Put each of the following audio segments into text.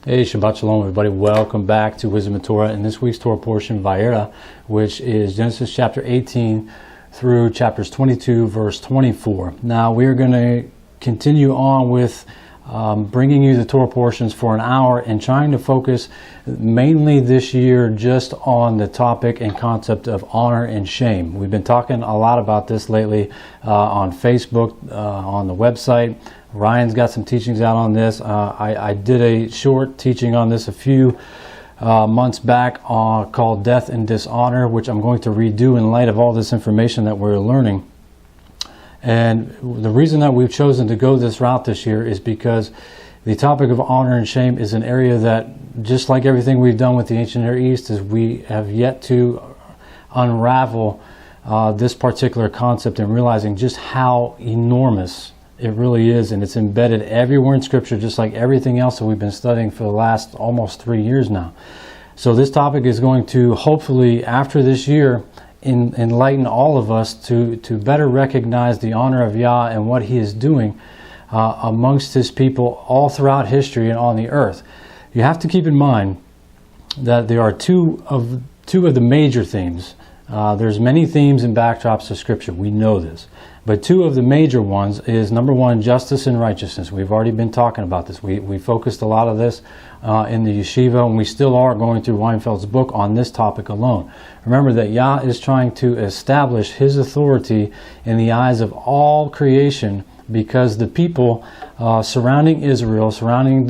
Hey, Shabbat Shalom, everybody. Welcome back to Wisdom and Torah. In this week's Torah portion, Vayera, which is Genesis chapter 18 through chapters 22, verse 24. Now, we're going to continue on with bringing you the Torah portions for an hour and trying to focus mainly this year just on the topic and concept of honor and shame. We've been talking a lot about this lately on Facebook, on the website. Ryan's got some teachings out on this. I did a short teaching on this a few months back called Death and Dishonor, which I'm going to redo in light of all this information that we're learning. And the reason that we've chosen to go this route this year is because the topic of honor and shame is an area that, just like everything we've done with the ancient Near East, is we have yet to unravel this particular concept and realizing just how enormous it really is, and it's embedded everywhere in Scripture, just like everything else that we've been studying for the last almost 3 years now. So this topic is going to, hopefully, after this year, enlighten all of us to better recognize the honor of Yah and what He is doing amongst His people all throughout history and on the earth. You have to keep in mind that there are two of the major themes. There's many themes and backdrops to Scripture. We know this. But two of the major ones is, number one, justice and righteousness. We've already been talking about this. We focused a lot of this in the yeshiva, and we still are going through Weinfeld's book on this topic alone. Remember that Yah is trying to establish His authority in the eyes of all creation, because the people surrounding Israel, surrounding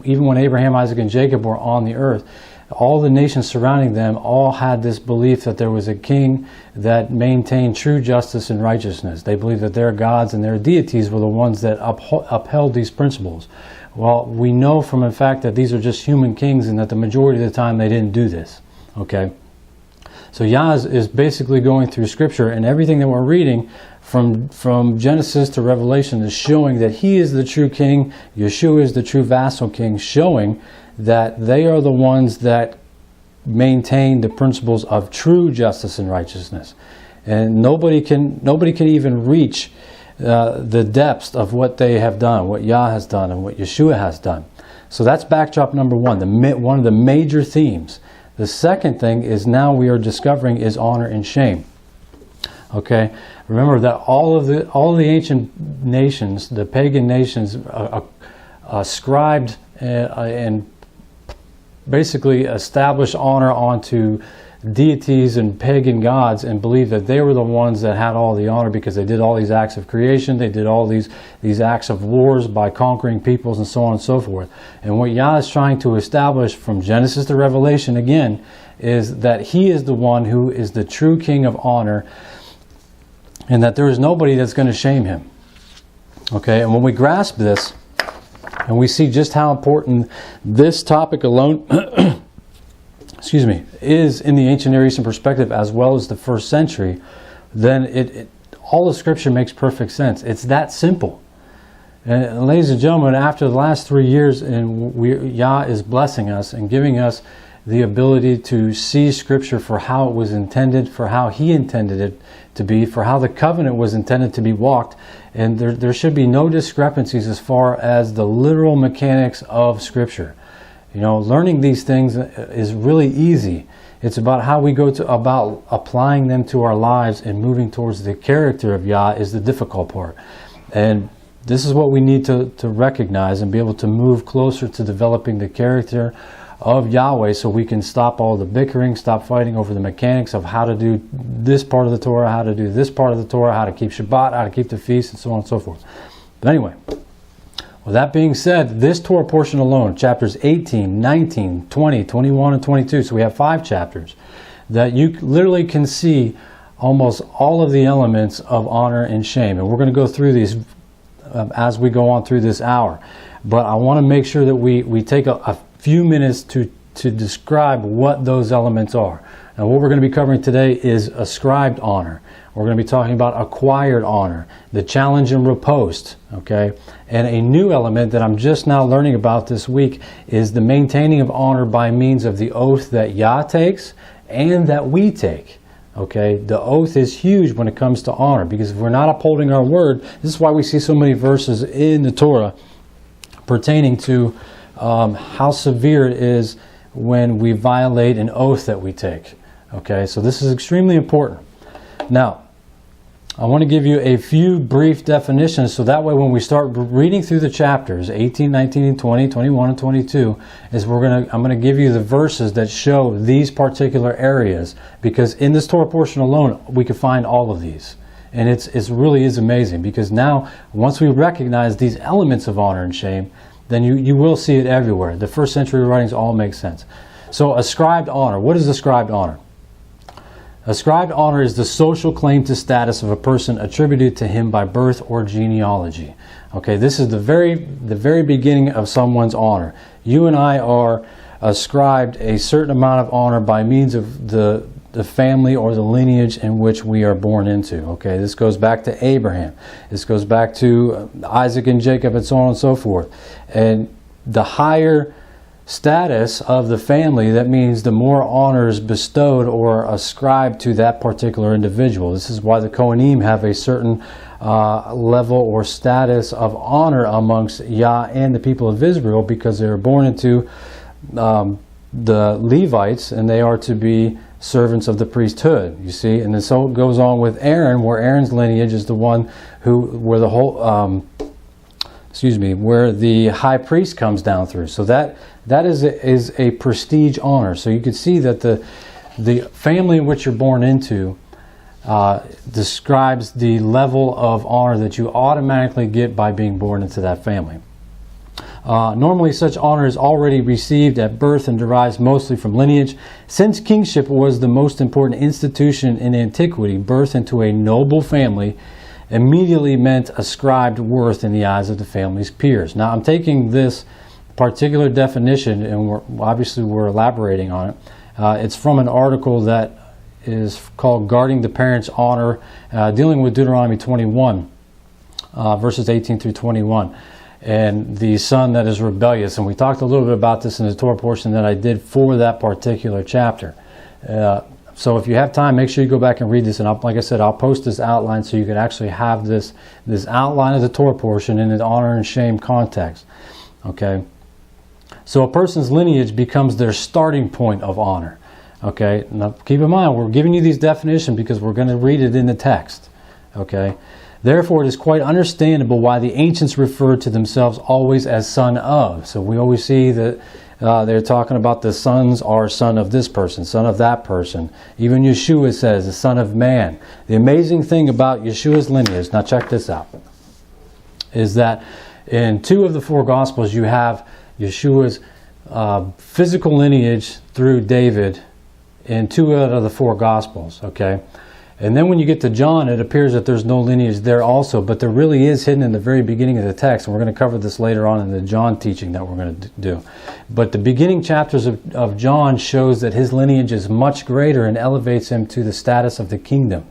even when Abraham, Isaac, and Jacob were on the earth, all the nations surrounding them all had this belief that there was a king that maintained true justice and righteousness. They believed that their gods and their deities were the ones that upheld these principles. Well, we know from the fact that these are just human kings and that the majority of the time they didn't do this. Okay? So Yah is basically going through Scripture, and everything that we're reading from Genesis to Revelation is showing that He is the true king, Yeshua is the true vassal king, showing that they are the ones that maintain the principles of true justice and righteousness. And nobody can even reach the depths of what they have done, what Yah has done, and what Yeshua has done. So that's backdrop number one, one of the major themes. The second thing is now we are discovering is honor and shame. Okay, remember that all the ancient nations, the pagan nations, ascribed and basically established honor onto deities and pagan gods and believed that they were the ones that had all the honor because they did all these acts of creation, they did all these acts of wars by conquering peoples and so on and so forth. And what Yah is trying to establish from Genesis to Revelation again is that He is the one who is the true king of honor, and that there is nobody that's going to shame Him. Okay, and when we grasp this, and we see just how important this topic alone is in the ancient Near Eastern perspective as well as the first century, then all of Scripture makes perfect sense. It's that simple. And ladies and gentlemen, after the last 3 years, and Yah is blessing us and giving us the ability to see Scripture for how it was intended, for how He intended it to be, for how the covenant was intended to be walked. And there should be no discrepancies as far as the literal mechanics of Scripture. You know, learning these things is really easy. It's about how we go about applying them to our lives and moving towards the character of Yah is the difficult part. And this is what we need to recognize and be able to move closer to developing the character of Yahweh, so we can stop all the bickering, stop fighting over the mechanics of how to do this part of the Torah, how to do this part of the Torah, how to keep Shabbat, how to keep the feast, and so on and so forth. But anyway, with that being said, this Torah portion alone, chapters 18, 19, 20, 21, and 22, so we have 5 chapters, that you literally can see almost all of the elements of honor and shame. And we're going to go through these as we go on through this hour. But I want to make sure that we take a few minutes to describe what those elements are. Now, what we're going to be covering today is ascribed honor. We're going to be talking about acquired honor, the challenge and riposte, okay? And a new element that I'm just now learning about this week is the maintaining of honor by means of the oath that Yah takes and that we take. Okay, the oath is huge when it comes to honor, because if we're not upholding our word, this is why we see so many verses in the Torah pertaining to how severe it is when we violate an oath that we take. Okay, so this is extremely important. Now, I want to give you a few brief definitions so that way when we start reading through the chapters, 18, 19, and 20, 21, and 22, I'm going to give you the verses that show these particular areas, because in this Torah portion alone, we can find all of these. And it really is amazing, because now, once we recognize these elements of honor and shame, then you will see it everywhere. The first century writings all make sense. So, ascribed honor. What is ascribed honor? Ascribed honor is the social claim to status of a person attributed to him by birth or genealogy. Okay, this is the very beginning of someone's honor. You and I are ascribed a certain amount of honor by means of the family or the lineage in which we are born into. Okay, this goes back to Abraham. This goes back to Isaac and Jacob and so on and so forth. And the higher status of the family, that means the more honors bestowed or ascribed to that particular individual. This is why the Kohanim have a certain level or status of honor amongst Yah and the people of Israel, because they are born into the Levites, and they are to be servants of the priesthood, you see. And then so it goes on with Aaron, where Aaron's lineage is the one where the whole where the high priest comes down through. So that is a prestige honor. So you can see that the family in which you're born into describes the level of honor that you automatically get by being born into that family. Normally such honor is already received at birth and derives mostly from lineage. Since kingship was the most important institution in antiquity, birth into a noble family immediately meant ascribed worth in the eyes of the family's peers. Now, I'm taking this particular definition, and we're elaborating on it. It's from an article that is called Guarding the Parents' Honor, dealing with Deuteronomy 21, verses 18 through 21, and the son that is rebellious. And we talked a little bit about this in the Torah portion that I did for that particular chapter. So if you have time, make sure you go back and read this. And like I said, I'll post this outline so you can actually have this outline of the Torah portion in an honor and shame context. Okay? So a person's lineage becomes their starting point of honor. Okay? Now keep in mind, we're giving you these definitions because we're going to read it in the text. Okay? Therefore, it is quite understandable why the ancients referred to themselves always as son of. So we always see that they're talking about the sons are son of this person, son of that person. Even Yeshua says the son of man. The amazing thing about Yeshua's lineage, now check this out, is that in 2 of the 4 Gospels you have Yeshua's physical lineage through David in 2 out of the 4 Gospels, okay? And then when you get to John, it appears that there's no lineage there also, but there really is hidden in the very beginning of the text. And we're going to cover this later on in the John teaching that we're going to do. But the beginning chapters of John shows that his lineage is much greater and elevates him to the status of the kingdom.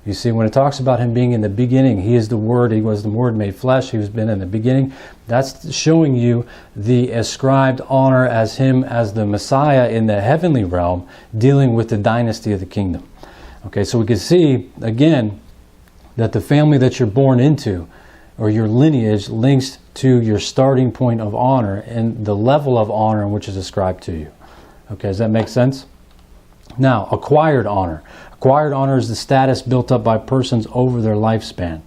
You see, when it talks about him being in the beginning, he is the Word, he was the Word made flesh, he was been in the beginning. That's showing you the ascribed honor as him as the Messiah in the heavenly realm, dealing with the dynasty of the kingdom. Okay, so we can see, again, that the family that you're born into, or your lineage, links to your starting point of honor and the level of honor in which is ascribed to you. Okay, does that make sense? Now, acquired honor. Acquired honor is the status built up by persons over their lifespan.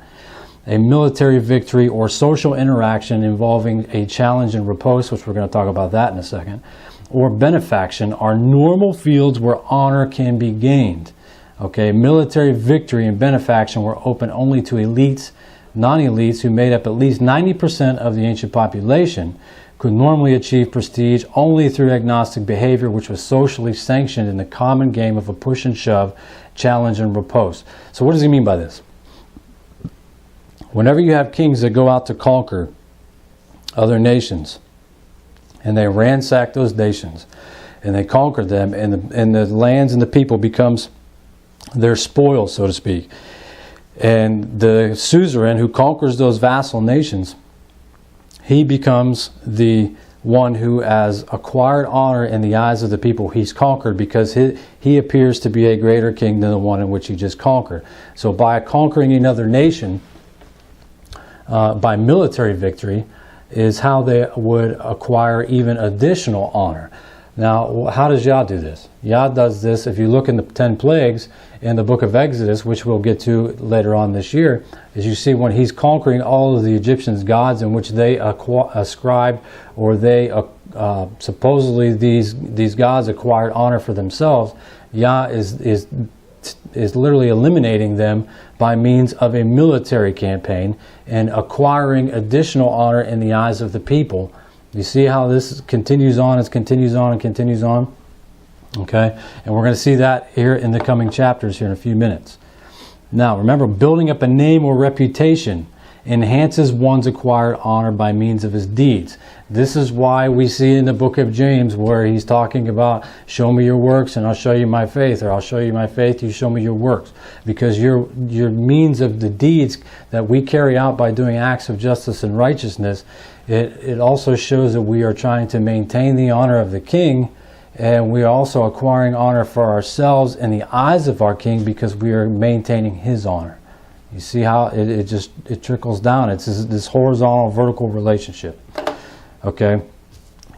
A military victory or social interaction involving a challenge and repose, which we're going to talk about that in a second, or benefaction are normal fields where honor can be gained. Okay, military victory and benefaction were open only to elites, non-elites who made up at least 90% of the ancient population, could normally achieve prestige only through agnostic behavior, which was socially sanctioned in the common game of a push and shove, challenge and repose. So what does he mean by this? Whenever you have kings that go out to conquer other nations, and they ransack those nations, and they conquer them, and the lands and the people becomes their spoil, so to speak. And the suzerain who conquers those vassal nations, he becomes the one who has acquired honor in the eyes of the people he's conquered, because he appears to be a greater king than the one in which he just conquered. So by conquering another nation, by military victory, is how they would acquire even additional honor. Now, how does Yah do this? Yah does this, if you look in the 10 plagues in the book of Exodus, which we'll get to later on this year, is you see when he's conquering all of the Egyptians' gods in which they ascribed, or they supposedly these gods acquired honor for themselves, Yah is literally eliminating them by means of a military campaign and acquiring additional honor in the eyes of the people. You see how this continues on, it continues on and continues on? Okay, and we're going to see that here in the coming chapters here in a few minutes. Now, remember, building up a name or reputation enhances one's acquired honor by means of his deeds. This is why we see in the book of James where he's talking about, show me your works and I'll show you my faith, or I'll show you my faith, you show me your works. Because your means of the deeds that we carry out by doing acts of justice and righteousness, it also shows that we are trying to maintain the honor of the king, and we are also acquiring honor for ourselves in the eyes of our king because we are maintaining his honor. You see how it trickles down. It's this horizontal, vertical relationship. Okay.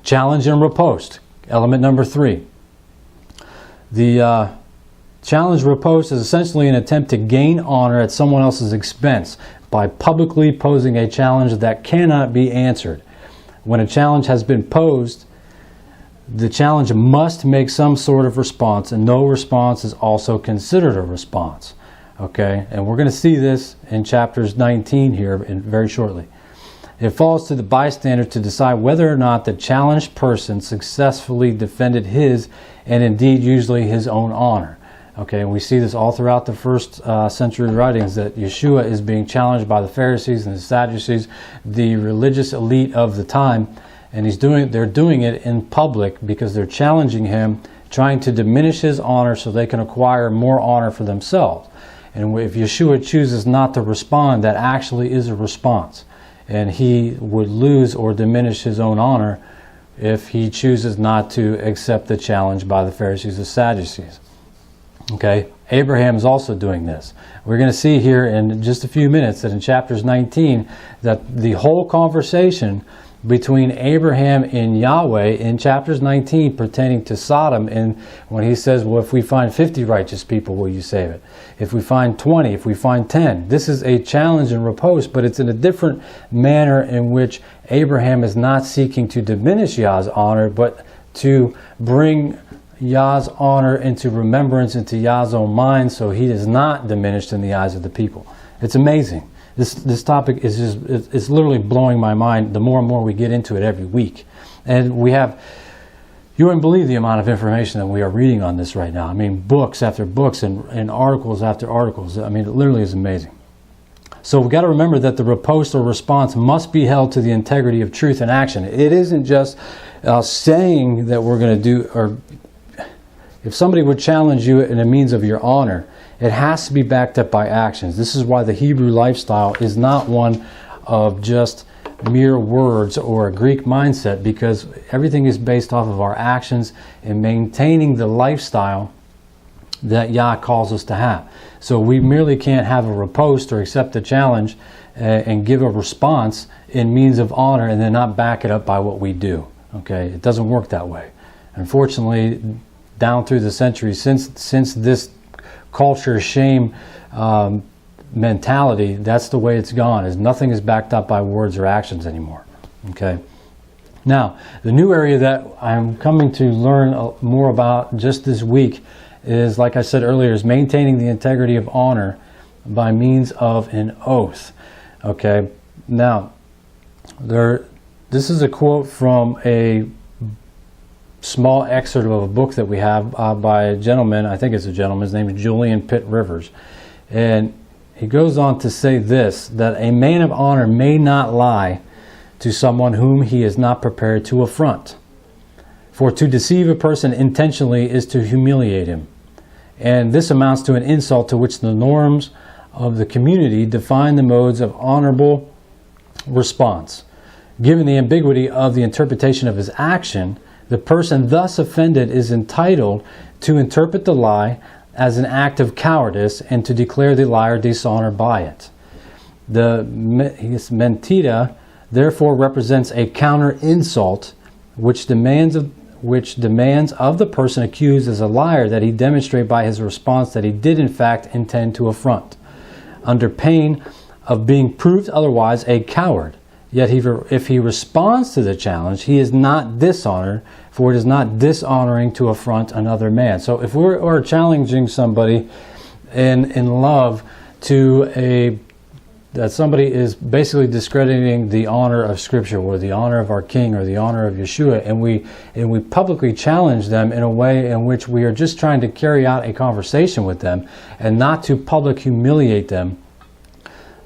Challenge and riposte. Element number 3. The challenge riposte is essentially an attempt to gain honor at someone else's expense by publicly posing a challenge that cannot be answered. When a challenge has been posed, the challenge must make some sort of response, and no response is also considered a response. Okay, and we're going to see this in chapters 19 here very shortly. It falls to the bystander to decide whether or not the challenged person successfully defended his, and indeed usually his own honor. Okay, and we see this all throughout the first century writings, that Yeshua is being challenged by the Pharisees and the Sadducees, the religious elite of the time, and they're doing it in public because they're challenging him, trying to diminish his honor so they can acquire more honor for themselves. And if Yeshua chooses not to respond, that actually is a response. And he would lose or diminish his own honor if he chooses not to accept the challenge by the Pharisees and Sadducees. Okay, Abraham is also doing this. We're going to see here in just a few minutes that in chapters 19 that the whole conversation between Abraham and Yahweh in chapters 19 pertaining to Sodom, and when he says, well, if we find 50 righteous people, will you save it? If we find 20, if we find 10. This is a challenge and riposte, but it's in a different manner in which Abraham is not seeking to diminish Yah's honor, but to bring Yah's honor into remembrance, into Yah's own mind, so he is not diminished in the eyes of the people. It's amazing. This topic is it's literally blowing my mind the more and more we get into it every week. And you wouldn't believe the amount of information that we are reading on this right now. I mean, books after books and articles after articles. I mean, it literally is amazing. So we've got to remember that the riposte or response must be held to the integrity of truth and action. It isn't just saying that we're going to do, or if somebody would challenge you in a means of your honor, it has to be backed up by actions. This is why the Hebrew lifestyle is not one of just mere words or a Greek mindset, because everything is based off of our actions and maintaining the lifestyle that Yah calls us to have. So we merely can't have a riposte or accept a challenge and give a response in means of honor and then not back it up by what we do. Okay, it doesn't work that way. Unfortunately, down through the centuries, since this culture shame mentality, that's the way it's gone, is nothing is backed up by words or actions anymore. Okay. Now, the new area that I'm coming to learn more about just this week is, like I said earlier, is maintaining the integrity of honor by means of an oath. Okay. Now, this is a quote from a small excerpt of a book that we have by a gentleman. I think it's a gentleman. His name is Julian Pitt Rivers. And he goes on to say this, that a man of honor may not lie to someone whom he is not prepared to affront. For to deceive a person intentionally is to humiliate him. And this amounts to an insult to which the norms of the community define the modes of honorable response. Given the ambiguity of the interpretation of his action, the person thus offended is entitled to interpret the lie as an act of cowardice and to declare the liar dishonored by it. The mentita therefore represents a counter insult which demands of the person accused as a liar that he demonstrate by his response that he did in fact intend to affront, under pain of being proved otherwise a coward. Yet if he responds to the challenge, he is not dishonored, for it is not dishonoring to affront another man. So if we're challenging somebody in love that somebody is basically discrediting the honor of Scripture or the honor of our King or the honor of Yeshua, and we publicly challenge them in a way in which we are just trying to carry out a conversation with them and not to public humiliate them.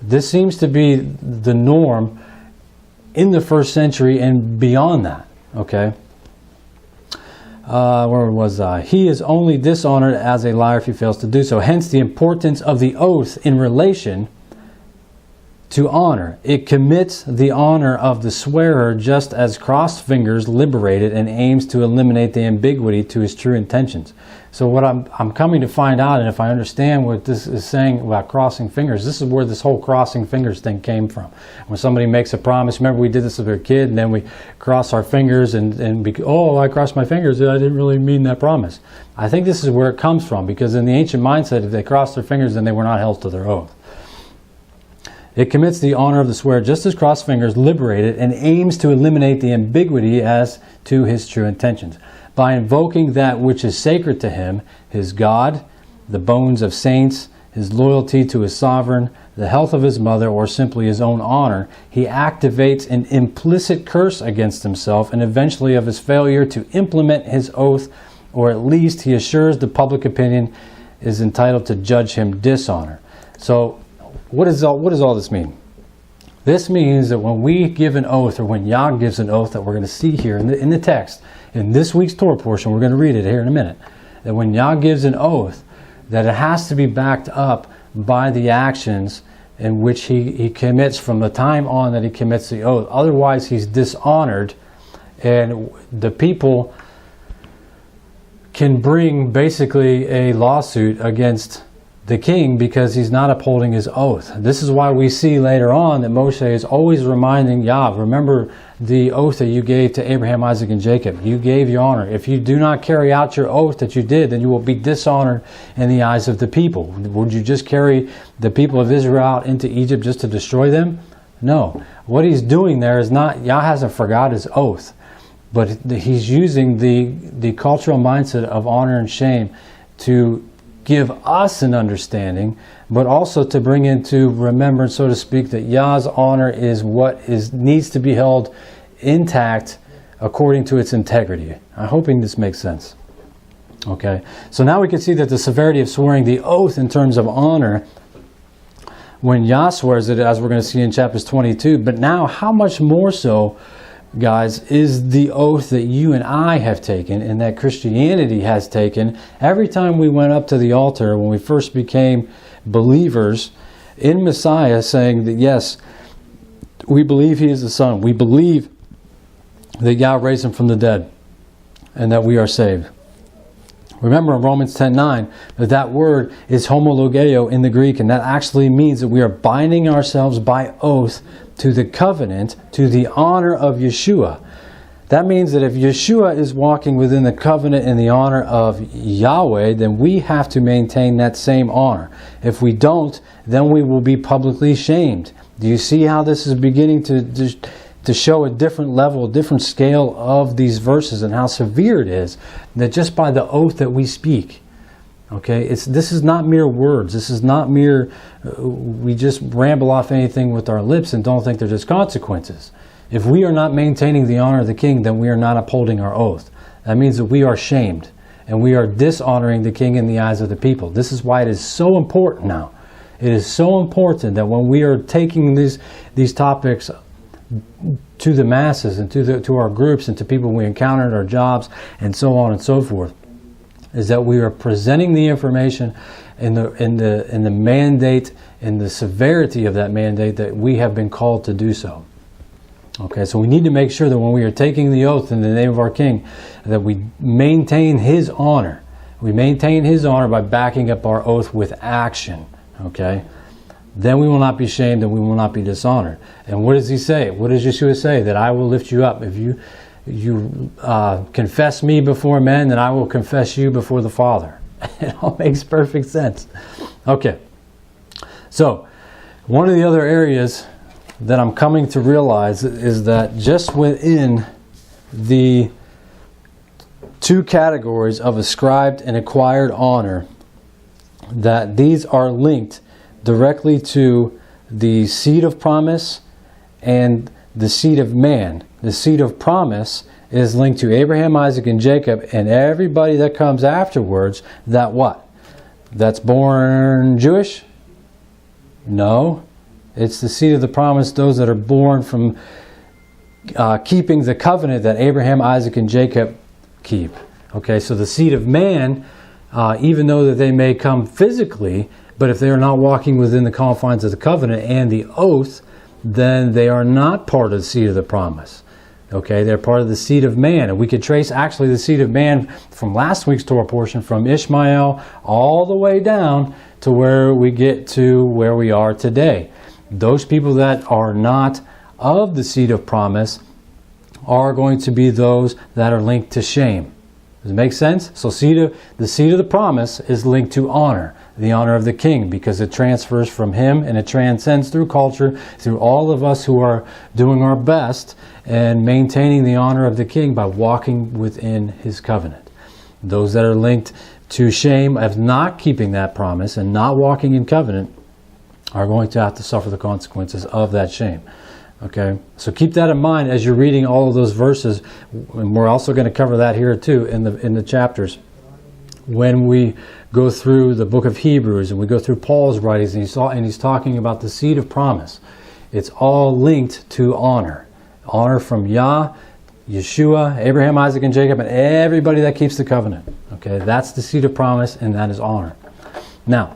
This seems to be the norm in the first century and beyond that. Okay. Where was I? He is only dishonored as a liar if he fails to do so. Hence the importance of the oath in relation to honor. It commits the honor of the swearer just as crossed fingers liberate it and aims to eliminate the ambiguity to his true intentions. So what I'm coming to find out, and if I understand what this is saying about crossing fingers, this is where this whole crossing fingers thing came from. When somebody makes a promise, remember we did this as a kid, and then we cross our fingers oh, I crossed my fingers, I didn't really mean that promise. I think this is where it comes from, because in the ancient mindset, if they crossed their fingers, then they were not held to their oath. It commits the honor of the swearer just as crossed fingers liberate it and aims to eliminate the ambiguity as to his true intentions. By invoking that which is sacred to him, his God, the bones of saints, his loyalty to his sovereign, the health of his mother, or simply his own honor, he activates an implicit curse against himself and eventually of his failure to implement his oath, or at least he assures the public opinion is entitled to judge him dishonor. So what does all this mean? This means that when we give an oath, or when Yah gives an oath that we're going to see here in the text, in this week's Torah portion, we're going to read it here in a minute, that when Yah gives an oath, that it has to be backed up by the actions in which he commits from the time on that he commits the oath. Otherwise, he's dishonored, and the people can bring basically a lawsuit against the king because he's not upholding his oath. This is why we see later on that Moshe is always reminding Yah, remember the oath that you gave to Abraham, Isaac, and Jacob. You gave your honor. If you do not carry out your oath that you did, then you will be dishonored in the eyes of the people. Would you just carry the people of Israel out into Egypt just to destroy them? No. What he's doing there is not, Yah hasn't forgot his oath, but he's using the cultural mindset of honor and shame to give us an understanding, but also to bring into remembrance, so to speak, that Yah's honor is what needs to be held intact according to its integrity. I'm hoping this makes sense. Okay, so now we can see that the severity of swearing the oath in terms of honor, when Yah swears it, as we're going to see in chapters 22, but now how much more so, guys, is the oath that you and I have taken and that Christianity has taken every time we went up to the altar when we first became believers in Messiah, saying that yes, we believe he is the Son. We believe that Yah raised him from the dead and that we are saved. Remember in Romans 10:9 that word is homologeo in the Greek, and that actually means that we are binding ourselves by oath to the covenant, to the honor of Yeshua. That means that if Yeshua is walking within the covenant and the honor of Yahweh, then we have to maintain that same honor. If we don't, then we will be publicly shamed. Do you see how this is beginning to show a different level, a different scale of these verses, and how severe it is that just by the oath that we speak, okay, this is not mere words. This is not mere, we just ramble off anything with our lips and don't think there's just consequences. If we are not maintaining the honor of the king, then we are not upholding our oath. That means that we are shamed and we are dishonoring the king in the eyes of the people. This is why it is so important now. It is so important that when we are taking these topics to the masses and to our groups and to people we encounter at our jobs and so on and so forth, is that we are presenting the information in the mandate and the severity of that mandate that we have been called to do so. Okay, so we need to make sure that when we are taking the oath in the name of our King, that we maintain his honor. We maintain his honor by backing up our oath with action. Okay, then we will not be shamed and we will not be dishonored. And what does he say? What does Yeshua say? That I will lift you up. If you confess me before men, then I will confess you before the Father. It all makes perfect sense. Okay. So, one of the other areas that I'm coming to realize is that just within the two categories of ascribed and acquired honor, that these are linked directly to the seed of promise and the seed of man. The seed of promise is linked to Abraham, Isaac, and Jacob, and everybody that comes afterwards, that what? That's born Jewish? No. It's the seed of the promise, those that are born from keeping the covenant that Abraham, Isaac, and Jacob keep. Okay, so the seed of man, even though that they may come physically, but if they are not walking within the confines of the covenant and the oath, then they are not part of the seed of the promise. Okay, they're part of the seed of man. And we could trace actually the seed of man from last week's Torah portion, from Ishmael all the way down to where we get to where we are today. Those people that are not of the seed of promise are going to be those that are linked to shame. Does it make sense? So the seed of the promise is linked to honor, the honor of the king, because it transfers from him and it transcends through culture, through all of us who are doing our best and maintaining the honor of the king by walking within his covenant. Those that are linked to shame of not keeping that promise and not walking in covenant are going to have to suffer the consequences of that shame. Okay, so keep that in mind as you're reading all of those verses, and we're also going to cover that here too in the chapters. When we go through the book of Hebrews and we go through Paul's writings, and he's talking about the seed of promise, it's all linked to honor. Honor from Yah, Yeshua, Abraham, Isaac, and Jacob, and everybody that keeps the covenant. Okay, that's the seed of promise, and that is honor. Now,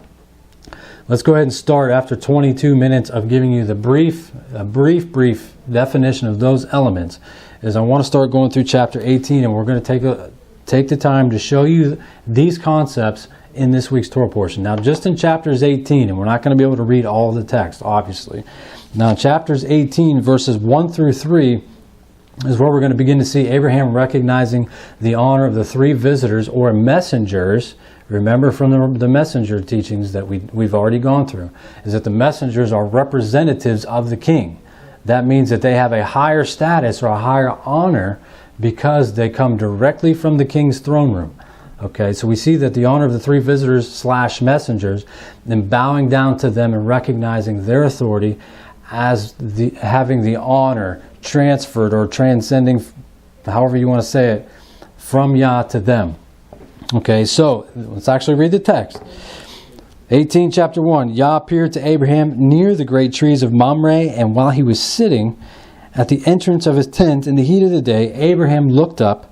let's go ahead and start after 22 minutes of giving you the brief definition of those elements. Is I want to start going through chapter 18, and we're going to take the time to show you these concepts in this week's Torah portion. Now, just in chapters 18, and we're not going to be able to read all of the text, obviously. Now, chapters 18, verses 1 through 3, is where we're going to begin to see Abraham recognizing the honor of the three visitors or messengers. Remember from the messenger teachings that we've already gone through, is that the messengers are representatives of the king. That means that they have a higher status or a higher honor because they come directly from the king's throne room. Okay, so we see that the honor of the three visitors / messengers, and bowing down to them and recognizing their authority as having the honor transferred or transcending, however you want to say it, from Yah to them. Okay, so let's actually read the text. 18, chapter 1. Yah appeared to Abraham near the great trees of Mamre, and while he was sitting at the entrance of his tent in the heat of the day, Abraham looked up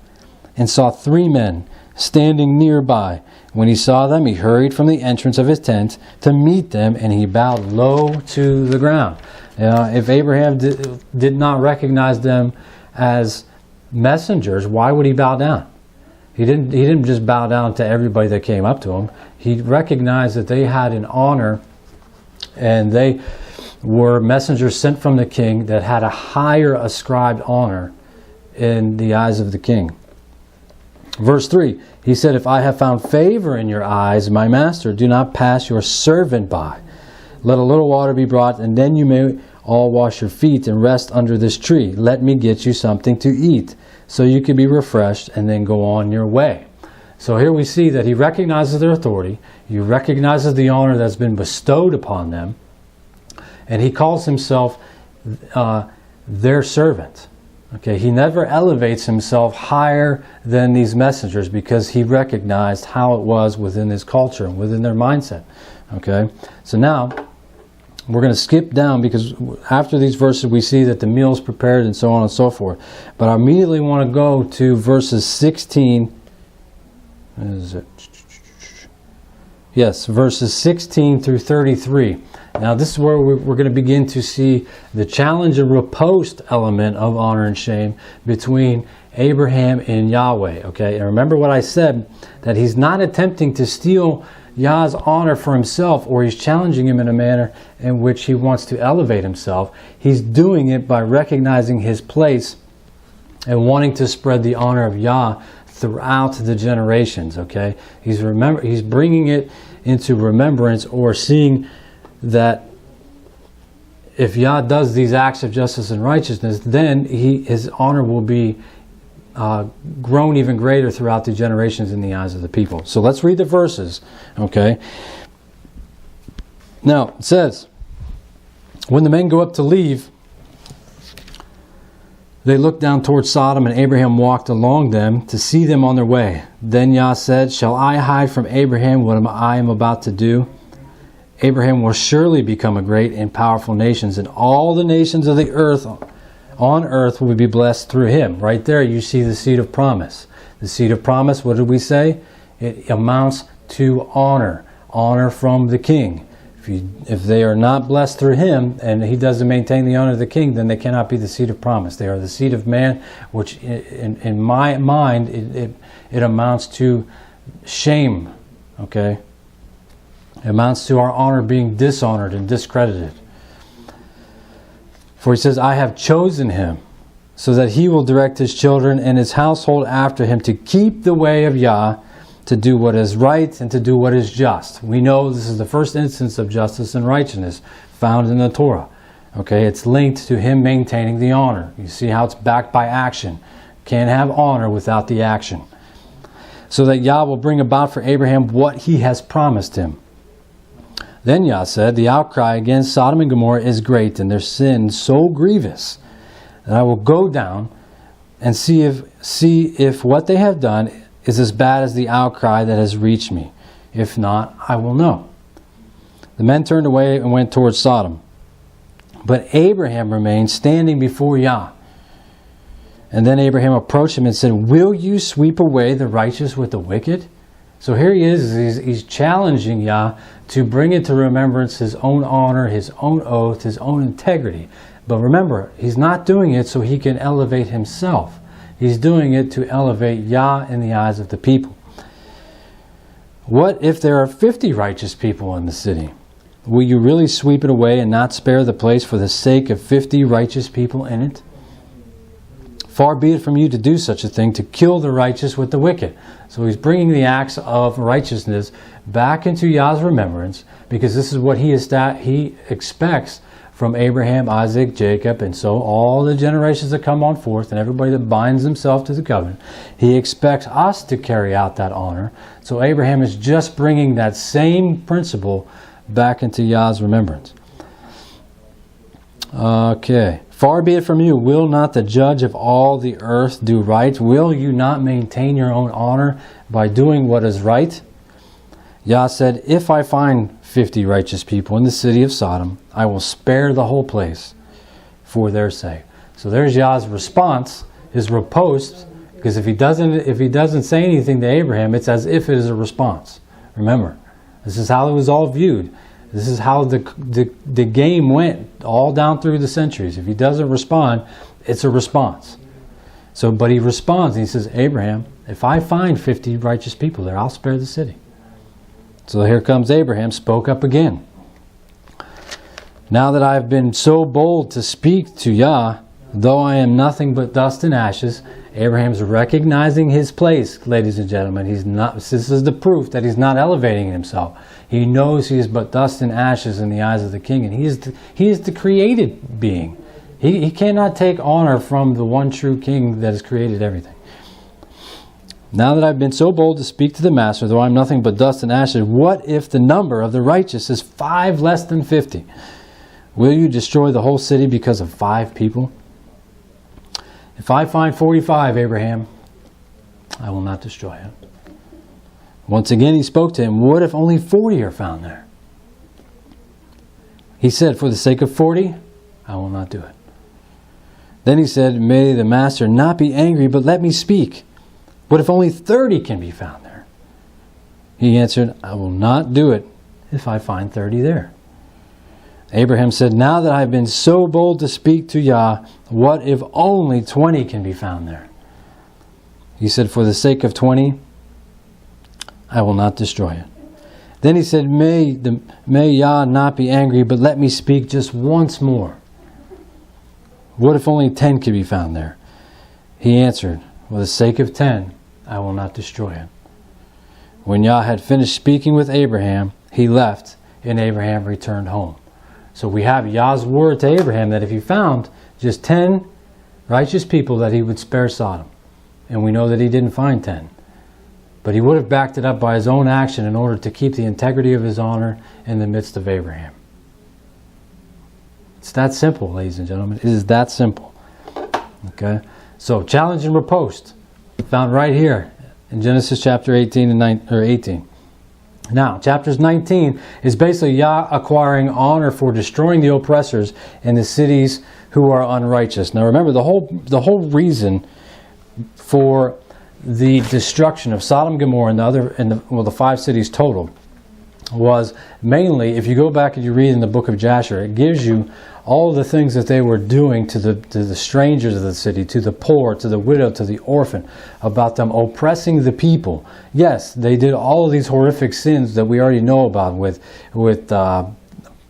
and saw three men standing nearby. When he saw them, he hurried from the entrance of his tent to meet them, and he bowed low to the ground. If Abraham did not recognize them as messengers, why would he bow down? He didn't just bow down to everybody that came up to him. He recognized that they had an honor, and they were messengers sent from the king that had a higher ascribed honor in the eyes of the king. Verse 3, he said, "If I have found favor in your eyes, my master, do not pass your servant by. Let a little water be brought, and then you may all wash your feet and rest under this tree. Let me get you something to eat, so you can be refreshed and then go on your way." So here we see that he recognizes their authority, he recognizes the honor that's been bestowed upon them, and he calls himself their servant. Okay, he never elevates himself higher than these messengers because he recognized how it was within his culture and within their mindset. Okay, so now we're going to skip down because after these verses we see that the meal is prepared and so on and so forth. But I immediately want to go to verses 16. Is it? Yes, verses 16 through 33. Now this is where we're going to begin to see the challenge and riposte element of honor and shame between Abraham and Yahweh. Okay, and remember what I said, that he's not attempting to steal Yah's honor for himself, or he's challenging him in a manner in which he wants to elevate himself, he's doing it by recognizing his place and wanting to spread the honor of Yah throughout the generations. Okay, he's bringing it into remembrance, or seeing that if Yah does these acts of justice and righteousness, then his honor will be grown even greater throughout the generations in the eyes of the people. So let's read the verses. Okay. Now it says, when the men go up to leave, they looked down towards Sodom, and Abraham walked along them to see them on their way. Then Yah said, shall I hide from Abraham what I am about to do? Abraham will surely become a great and powerful nation, and all the nations of the earth on earth will be blessed through him. Right there you see the seed of promise. The seed of promise, what did we say? It amounts to honor. Honor from the king. If they are not blessed through him, and he doesn't maintain the honor of the king, then they cannot be the seed of promise. They are the seed of man, which in my mind, it amounts to shame. Okay? It amounts to our honor being dishonored and discredited. For he says, I have chosen him, so that he will direct his children and his household after him to keep the way of Yah, to do what is right and to do what is just. We know this is the first instance of justice and righteousness found in the Torah. Okay, it's linked to him maintaining the honor. You see how it's backed by action. Can't have honor without the action. So that Yah will bring about for Abraham what he has promised him. Then Yah said, the outcry against Sodom and Gomorrah is great, and their sin so grievous, that I will go down and see if what they have done is as bad as the outcry that has reached me. If not, I will know. The men turned away and went towards Sodom. But Abraham remained standing before Yah. And then Abraham approached him and said, will you sweep away the righteous with the wicked? So here he is, he's challenging Yah to bring into remembrance his own honor, his own oath, his own integrity. But remember, he's not doing it so he can elevate himself. He's doing it to elevate Yah in the eyes of the people. What if there are 50 righteous people in the city? Will you really sweep it away and not spare the place for the sake of 50 righteous people in it? Far be it from you to do such a thing, to kill the righteous with the wicked. So he's bringing the acts of righteousness back into Yah's remembrance, because this is what he expects from Abraham, Isaac, Jacob, and so all the generations that come on forth, and everybody that binds himself to the covenant. He expects us to carry out that honor. So Abraham is just bringing that same principle back into Yah's remembrance. Okay. Far be it from you, will not the judge of all the earth do right? Will you not maintain your own honor by doing what is right? Yah said, if I find 50 righteous people in the city of Sodom, I will spare the whole place for their sake. So there's Yah's response, his riposte, because if he doesn't say anything to Abraham, it's as if it is a response. Remember, this is how it was all viewed. This is how the game went all down through the centuries. If he doesn't respond, it's a response. So, but he responds and he says, Abraham, if I find 50 righteous people there, I'll spare the city. So here comes Abraham, spoke up again. Now that I have been so bold to speak to Yah, though I am nothing but dust and ashes, Abraham's recognizing his place, ladies and gentlemen. He's not. This is the proof that he's not elevating himself. He knows he is but dust and ashes in the eyes of the king, and he is the created being. He cannot take honor from the one true king that has created everything. Now that I've been so bold to speak to the master, though I'm nothing but dust and ashes, what if the number of the righteous is 5 less than 50? Will you destroy the whole city because of 5 people? If I find 45, Abraham, I will not destroy it. Once again he spoke to him, what if only 40 are found there? He said, for the sake of 40, I will not do it. Then he said, may the master not be angry, but let me speak. What if only 30 can be found there? He answered, I will not do it if I find 30 there. Abraham said, now that I have been so bold to speak to Yah, what if only 20 can be found there? He said, for the sake of 20, I will not destroy it. Then he said, may Yah not be angry, but let me speak just once more. What if only 10 could be found there? He answered, for the sake of 10, I will not destroy it. When Yah had finished speaking with Abraham, he left, and Abraham returned home. So we have Yah's word to Abraham that if he found just 10 righteous people, that he would spare Sodom. And we know that he didn't find 10. But he would have backed it up by his own action in order to keep the integrity of his honor in the midst of Abraham. It's that simple, ladies and gentlemen. It is that simple. Okay? So, challenge and riposte, found right here in Genesis chapter 18 and 18. Now, chapters 19 is basically Yah acquiring honor for destroying the oppressors in the cities who are unrighteous. Now, remember, the whole reason for the destruction of Sodom and Gomorrah and the 5 cities total was mainly, if you go back and you read in the book of Jasher, it gives you all of the things that they were doing to the strangers of the city, to the poor, to the widow, to the orphan, about them oppressing the people. Yes, they did all of these horrific sins that we already know about with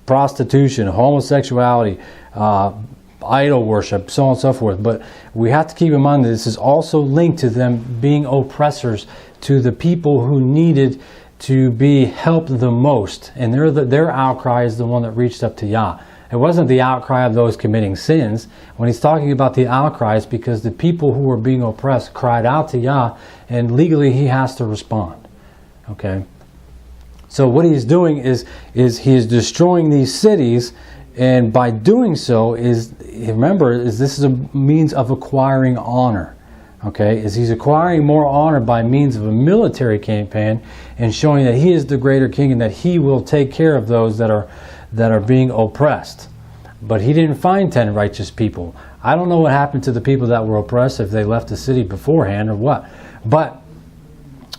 prostitution, homosexuality, idol worship, so on and so forth. But we have to keep in mind that this is also linked to them being oppressors to the people who needed to be helped the most. And their outcry is the one that reached up to Yah. It wasn't the outcry of those committing sins. When he's talking about the outcry, it's because the people who were being oppressed cried out to Yah, and legally he has to respond. Okay? So what he's doing is he is destroying these cities, and by doing so this is a means of acquiring honor. Okay, he's acquiring more honor by means of a military campaign and showing that he is the greater king and that he will take care of those that are being oppressed. But he didn't find 10 righteous people. I don't know what happened to the people that were oppressed, if they left the city beforehand or what. But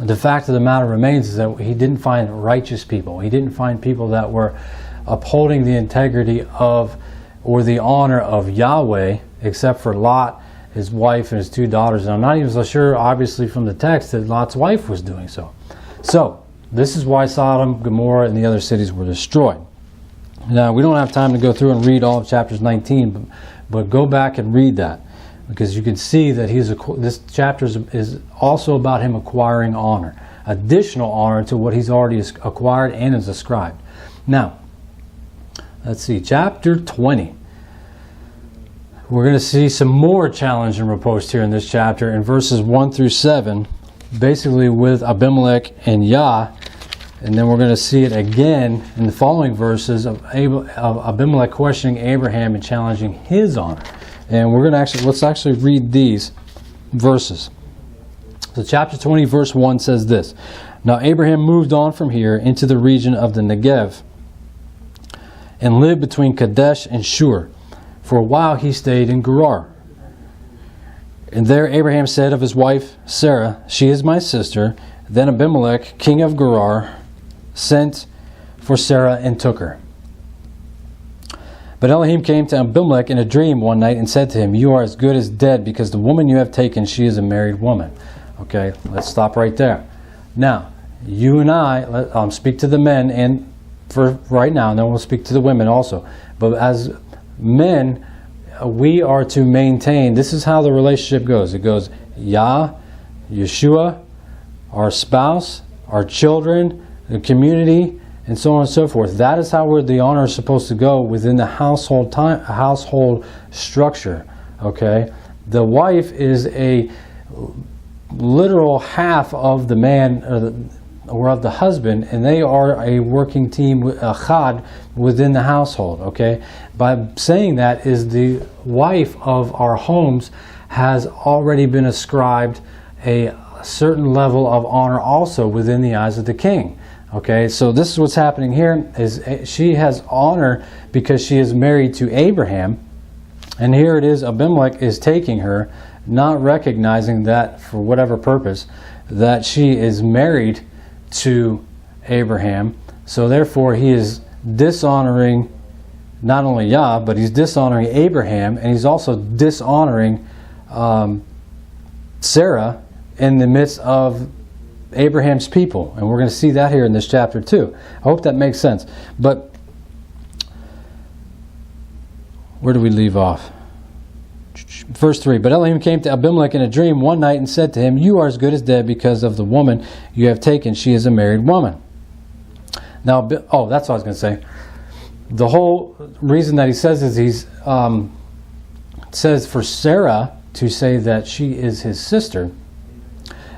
the fact of the matter remains is that he didn't find righteous people. He didn't find people that were upholding the integrity of or the honor of Yahweh, except for Lot, his wife, and his 2 daughters. And I'm not even so sure, obviously, from the text that Lot's wife was doing so. So, this is why Sodom, Gomorrah, and the other cities were destroyed. Now, we don't have time to go through and read all of chapters 19, but go back and read that, because you can see that this chapter is also about him acquiring honor, additional honor to what he's already acquired and is ascribed. Now, let's see, chapter 20. We're going to see some more challenge and riposte here in this chapter in verses 1 through 7, basically with Abimelech and Yah, and then we're going to see it again in the following verses of Abimelech questioning Abraham and challenging his honor. And we're going to let's actually read these verses. So chapter 20 verse 1 says this: Now Abraham moved on from here into the region of the Negev and lived between Kadesh and Shur. For a while he stayed in Gerar. And there Abraham said of his wife Sarah, She is my sister. Then Abimelech, king of Gerar, sent for Sarah and took her. But Elohim came to Abimelech in a dream one night and said to him, You are as good as dead, because the woman you have taken, she is a married woman. Okay, let's stop right there. Now, you and I, speak to the men and for right now, and then we'll speak to the women also. But as men, we are to maintain, this is how the relationship goes. It goes Yah, Yeshua, our spouse, our children, the community, and so on and so forth. That is how the honor is supposed to go within the household structure. Okay, the wife is a literal half of the man or of the husband, and they are a working team, a chad, within the household. Okay, by saying that is the wife of our homes has already been ascribed a certain level of honor also within the eyes of the king. Okay, so this is what's happening here, is she has honor because she is married to Abraham, and here it is, Abimelech is taking her, not recognizing that for whatever purpose, that she is married to Abraham. So therefore he is dishonoring not only Yah, but he's dishonoring Abraham, and he's also dishonoring Sarah in the midst of Abraham's people. And we're going to see that here in this chapter too. I hope that makes sense. But where do we leave off? Verse 3, but Elohim came to Abimelech in a dream one night and said to him, you are as good as dead because of the woman you have taken. She is a married woman. Now, that's what I was going to say. The whole reason that he says is he says for Sarah to say that she is his sister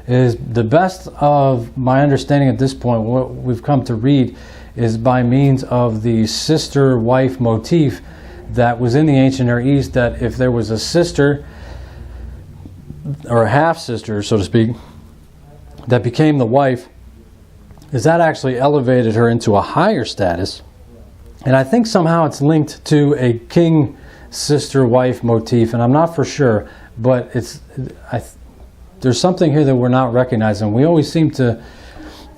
is the best of my understanding at this point. What we've come to read is by means of the sister-wife motif that was in the ancient Near East, that if there was a sister or a half-sister, so to speak, that became the wife, is that actually elevated her into a higher status. And I think somehow it's linked to a king sister-wife motif, and I'm not for sure, but there's something here that we're not recognizing. We always seem to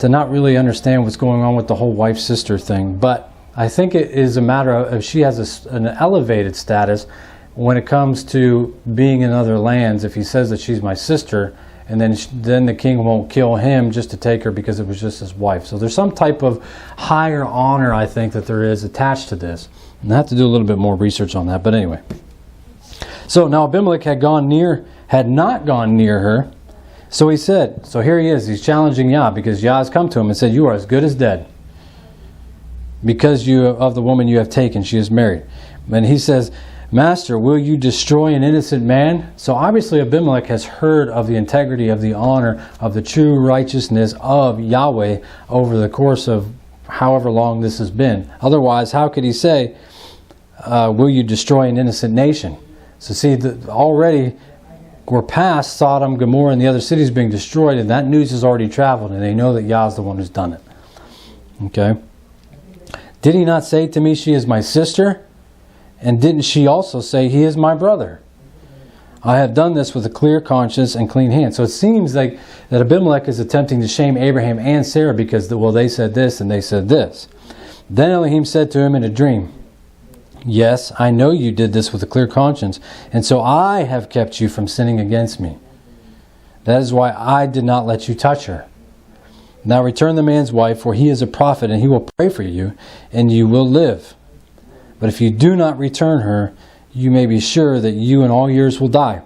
not really understand what's going on with the whole wife-sister thing, but I think it is a matter of if she has an elevated status when it comes to being in other lands. If he says that she's my sister, and then the king won't kill him just to take her because it was just his wife. So there's some type of higher honor, I think, that there is attached to this. And I have to do a little bit more research on that. But anyway. So now Abimelech had not gone near her. So he said, so here he is. He's challenging Yah because Yah has come to him and said, you are as good as dead because of the woman you have taken. She is married. And he says, Master, will you destroy an innocent man? So obviously Abimelech has heard of the integrity, of the honor, of the true righteousness of Yahweh over the course of however long this has been. Otherwise, how could he say, will you destroy an innocent nation? So see, already we're past Sodom, Gomorrah, and the other cities being destroyed, and that news has already traveled, and they know that Yah is the one who's done it. Okay? Did he not say to me, she is my sister? And didn't she also say, he is my brother? I have done this with a clear conscience and clean hands. So it seems like that Abimelech is attempting to shame Abraham and Sarah because, they said this and they said this. Then Elohim said to him in a dream, yes, I know you did this with a clear conscience, and so I have kept you from sinning against me. That is why I did not let you touch her. Now return the man's wife, for he is a prophet, and he will pray for you, and you will live. But if you do not return her, you may be sure that you and all yours will die.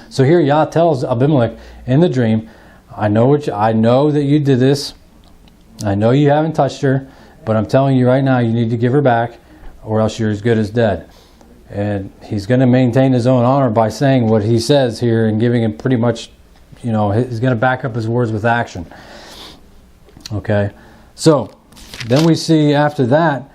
So here Yah tells Abimelech in the dream, I know that you did this. I know you haven't touched her, but I'm telling you right now, you need to give her back, or else you're as good as dead. And he's going to maintain his own honor by saying what he says here and giving him pretty much, he's going to back up his words with action. Okay, so then we see after that,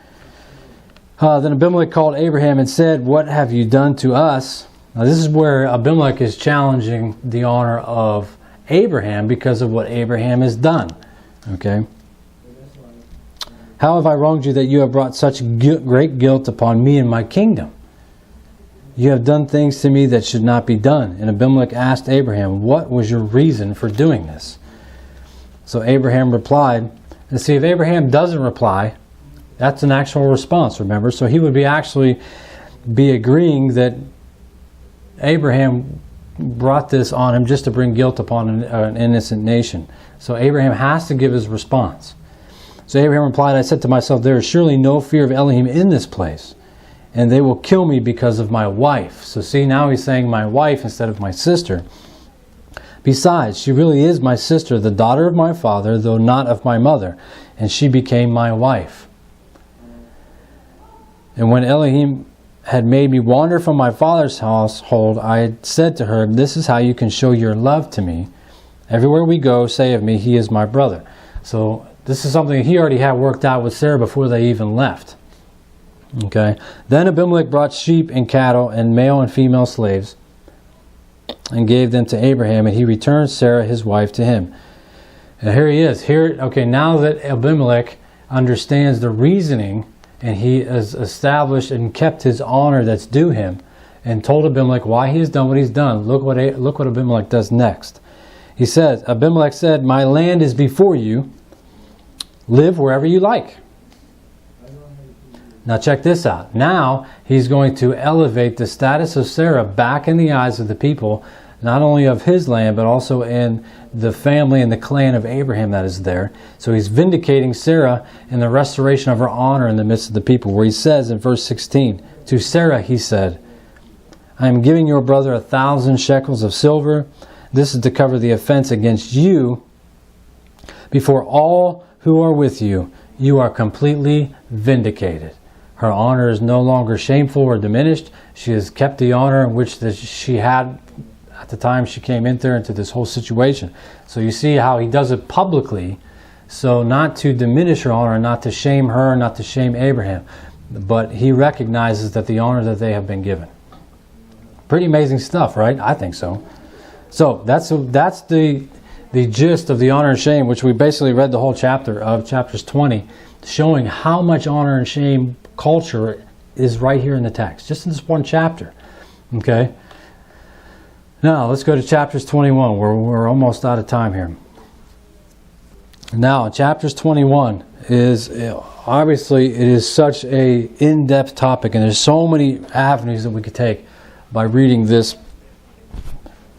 then Abimelech called Abraham and said, what have you done to us? Now this is where Abimelech is challenging the honor of Abraham because of what Abraham has done. Okay. How have I wronged you that you have brought such great guilt upon me and my kingdom? You have done things to me that should not be done. And Abimelech asked Abraham, what was your reason for doing this? So Abraham replied, and see, if Abraham doesn't reply, that's an actual response, remember? So he would be agreeing that Abraham brought this on him just to bring guilt upon an innocent nation. So Abraham has to give his response. So Abraham replied, I said to myself, there is surely no fear of Elohim in this place, and they will kill me because of my wife. So see, now he's saying my wife instead of my sister. Besides, she really is my sister, the daughter of my father, though not of my mother, and she became my wife. And when Elohim had made me wander from my father's household, I had said to her, this is how you can show your love to me. Everywhere we go, say of me, he is my brother. So this is something he already had worked out with Sarah before they even left. Okay. Then Abimelech brought sheep and cattle and male and female slaves and gave them to Abraham, and he returned Sarah his wife to him. And here he is. Now that Abimelech understands the reasoning, and he has established and kept his honor that's due him, and told Abimelech why he has done what he's done. Look what Abimelech does next. He says, Abimelech said, my land is before you. Live wherever you like. Now check this out. Now he's going to elevate the status of Sarah back in the eyes of the people not only of his land, but also in the family and the clan of Abraham that is there. So he's vindicating Sarah in the restoration of her honor in the midst of the people, where he says in verse 16, to Sarah he said, I am giving your brother 1,000 shekels of silver. This is to cover the offense against you before all who are with you. You are completely vindicated. Her honor is no longer shameful or diminished. She has kept the honor which she had at the time she came into this whole situation. So you see how he does it publicly, so not to diminish her honor, not to shame her, not to shame Abraham, but he recognizes that the honor that they have been given. Pretty amazing stuff, right? I think so. So that's the gist of the honor and shame, which we basically read the whole chapter of chapters 20, showing how much honor and shame culture is right here in the text, just in this one chapter. Okay? Now, let's go to chapters 21. We're almost out of time here. Now, chapters 21 is, obviously, it is such a in-depth topic, and there's so many avenues that we could take by reading this.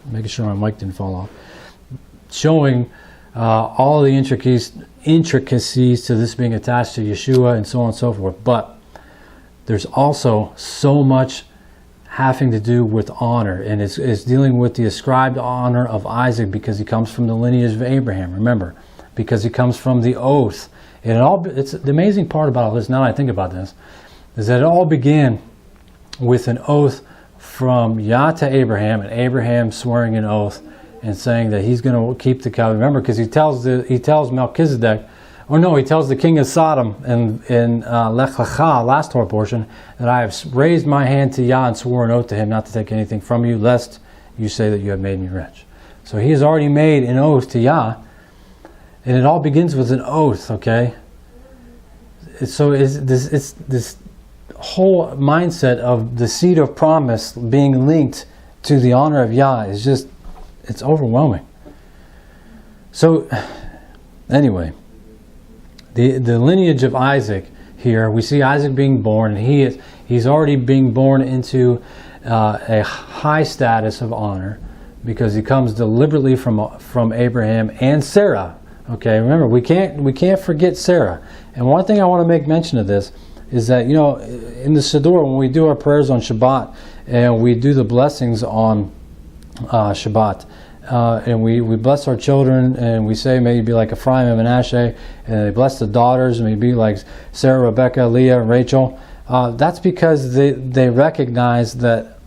Making sure my mic didn't fall off. Showing all the intricacies to this being attached to Yeshua and so on and so forth. But there's also so much having to do with honor, and it's dealing with the ascribed honor of Isaac because he comes from the lineage of Abraham. Remember, because he comes from the oath. And it's the amazing part about all this, now that I think about this, is that it all began with an oath from Yah to Abraham, and Abraham swearing an oath and saying that he's going to keep the covenant. Remember, because he tells Melchizedek, or no, he tells the king of Sodom in Lech Lecha, last Torah portion, that I have raised my hand to Yah and swore an oath to him not to take anything from you, lest you say that you have made me rich. So he has already made an oath to Yah, and it all begins with an oath, okay? So it's this whole mindset of the seed of promise being linked to the honor of Yah is just, it's overwhelming. So, anyway, the lineage of Isaac here, we see Isaac being born, and he's already being born into a high status of honor because he comes deliberately from Abraham and Sarah. Okay, remember, we can't forget Sarah. And one thing I want to make mention of this is that, in the Siddur, when we do our prayers on Shabbat and we do the blessings on Shabbat, and we bless our children, and we say, may you be like Ephraim and Manasseh, and they bless the daughters, and may you be like Sarah, Rebecca, Leah, and Rachel. That's because they recognize that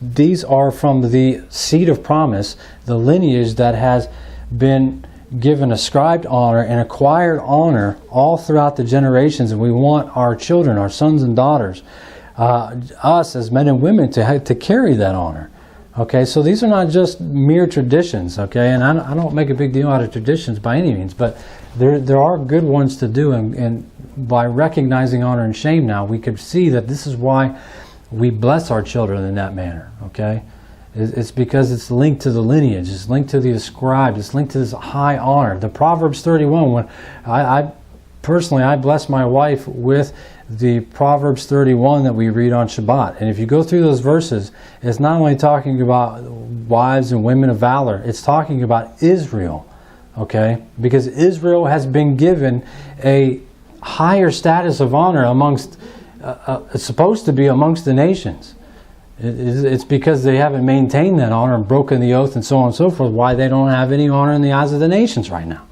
these are from the seed of promise, the lineage that has been given ascribed honor and acquired honor all throughout the generations, and we want our children, our sons and daughters, us as men and women to carry that honor. Okay, so these are not just mere traditions, okay, and I don't make a big deal out of traditions by any means, but there are good ones to do, and by recognizing honor and shame now, we could see that this is why we bless our children in that manner, okay? It's because it's linked to the lineage, it's linked to the ascribed, it's linked to this high honor. The Proverbs 31, when I personally bless my wife with the Proverbs 31 that we read on Shabbat. And if you go through those verses, it's not only talking about wives and women of valor, it's talking about Israel, okay? Because Israel has been given a higher status of honor amongst, it's supposed to be amongst the nations. It's because they haven't maintained that honor and broken the oath and so on and so forth, why they don't have any honor in the eyes of the nations right now.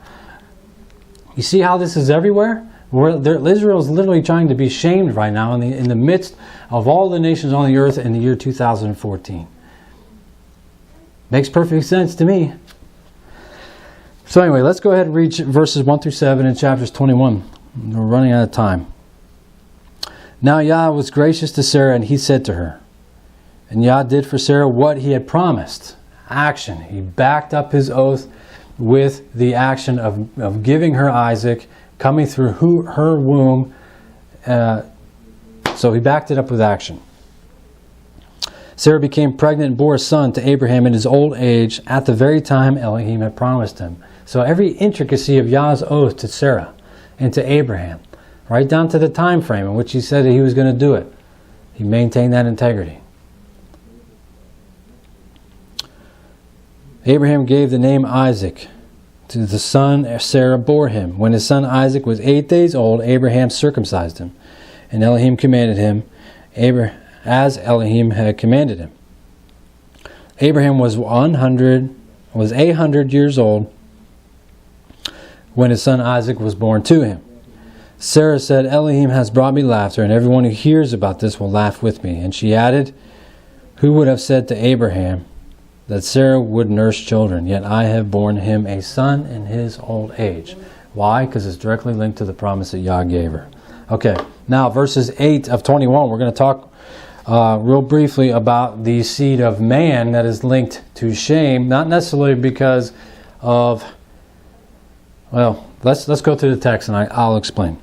You see how this is everywhere? Israel is literally trying to be shamed right now in the midst of all the nations on the earth in the year 2014. Makes perfect sense to me. So anyway, let's go ahead and read verses 1 through 7 in chapters 21. We're running out of time. Now Yah was gracious to Sarah, and he said to her, and Yah did for Sarah what he had promised. Action. He backed up his oath with the action of giving her Isaac, coming through her womb. So he backed it up with action. Sarah became pregnant and bore a son to Abraham in his old age at the very time Elohim had promised him. So every intricacy of Yah's oath to Sarah and to Abraham, right down to the time frame in which he said that he was going to do it, he maintained that integrity. Abraham gave the name Isaac to the son Sarah bore him. When his son Isaac was 8 days old, Abraham circumcised him, and Elohim commanded him, as Elohim had commanded him. Abraham was 800 years old when his son Isaac was born to him. Sarah said, Elohim has brought me laughter, and everyone who hears about this will laugh with me. And she added, who would have said to Abraham that Sarah would nurse children, yet I have borne him a son in his old age. Why? Because it's directly linked to the promise that Yah gave her. Okay, now verses 8 of 21, we're going to talk real briefly about the seed of man that is linked to shame, not necessarily because of, well, let's go through the text and I'll explain.